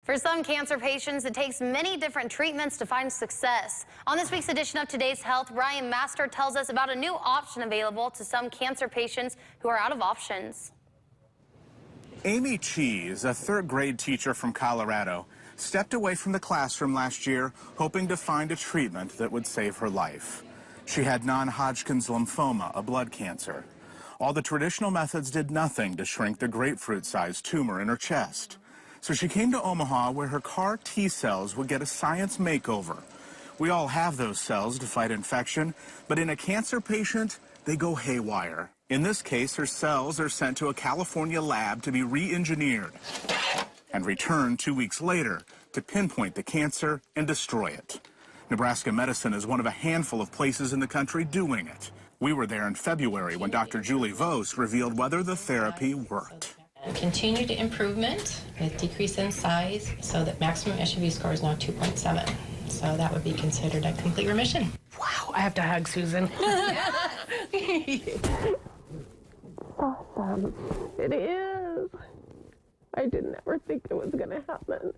For some cancer patients, it takes many different treatments to find success. On this week's edition of Today's Health, Ryan Master tells us about a new option available to some cancer patients who are out of options. Amy Cheese, a third-grade teacher from Colorado, stepped away from the classroom last year hoping to find a treatment that would save her life. She had non-Hodgkin's lymphoma, a blood cancer. All the traditional methods did nothing to shrink the grapefruit-sized tumor in her chest. So she came to Omaha where her CAR T cells would get a science makeover. We all have those cells to fight infection, but in a cancer patient, they go haywire. In this case, her cells are sent to a California lab to be re-engineered and returned 2 weeks later to pinpoint the cancer and destroy it. Nebraska Medicine is one of a handful of places in the country doing it. We were there in February when Dr. Julie Vos revealed whether the therapy worked. Continued improvement with decrease in size, so that maximum SUV score is now 2.7. So that would be considered a complete remission. Wow, I have to hug Susan. Awesome. It is. I didn't ever think it was going to happen.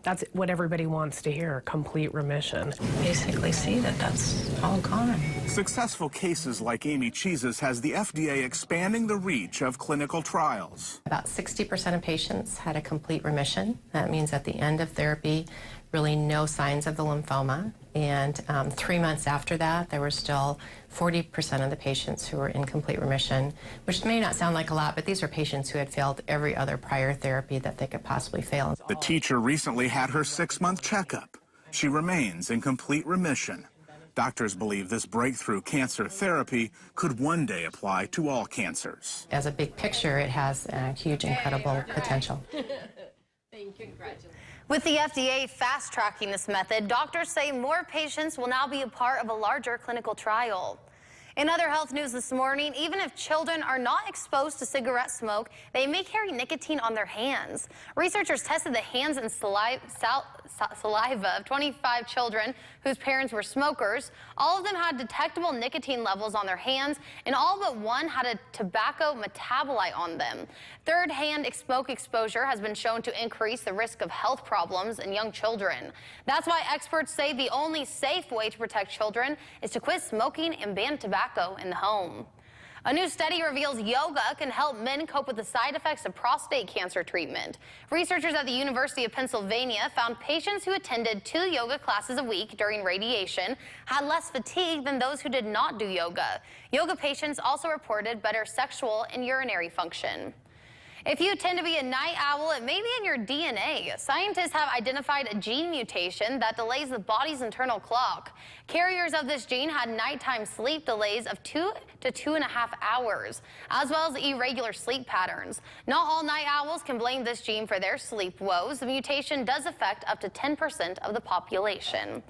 That's what everybody wants to hear, complete remission. Basically see that that's all gone. Successful cases like Amy Cheese's has the FDA expanding the reach of clinical trials. About 60% of patients had a complete remission. That means at the end of therapy, really no signs of the lymphoma. And 3 months after that, there were still 40% of the patients who were in complete remission, which may not sound like a lot, but these are patients who had failed every other prior therapy that they could possibly fail. The teacher recently had her 6-month checkup. She remains in complete remission. Doctors believe this breakthrough cancer therapy could one day apply to all cancers. As a big picture, it has a huge, incredible potential. Thank you. Congratulations. With the FDA fast-tracking this method, doctors say more patients will now be a part of a larger clinical trial. In other health news this morning, even if children are not exposed to cigarette smoke, they may carry nicotine on their hands. Researchers tested the hands and saliva of 25 children whose parents were smokers. All of them had detectable nicotine levels on their hands, and all but one had a tobacco metabolite on them. Third-hand smoke exposure has been shown to increase the risk of health problems in young children. That's why experts say the only safe way to protect children is to quit smoking and ban tobacco in the home. A new study reveals yoga can help men cope with the side effects of prostate cancer treatment. Researchers at the University of Pennsylvania found patients who attended 2 yoga classes a week during radiation had less fatigue than those who did not do yoga. Yoga patients also reported better sexual and urinary function. If you tend to be a night owl, it may be in your DNA. Scientists have identified a gene mutation that delays the body's internal clock. Carriers of this gene had nighttime sleep delays of 2 to 2.5 hours, as well as irregular sleep patterns. Not all night owls can blame this gene for their sleep woes. The mutation does affect up to 10% of the population.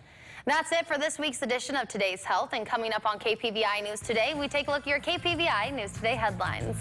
That's it for this week's edition of Today's Health. And coming up on KPVI News Today, we take a look at your KPVI News Today headlines.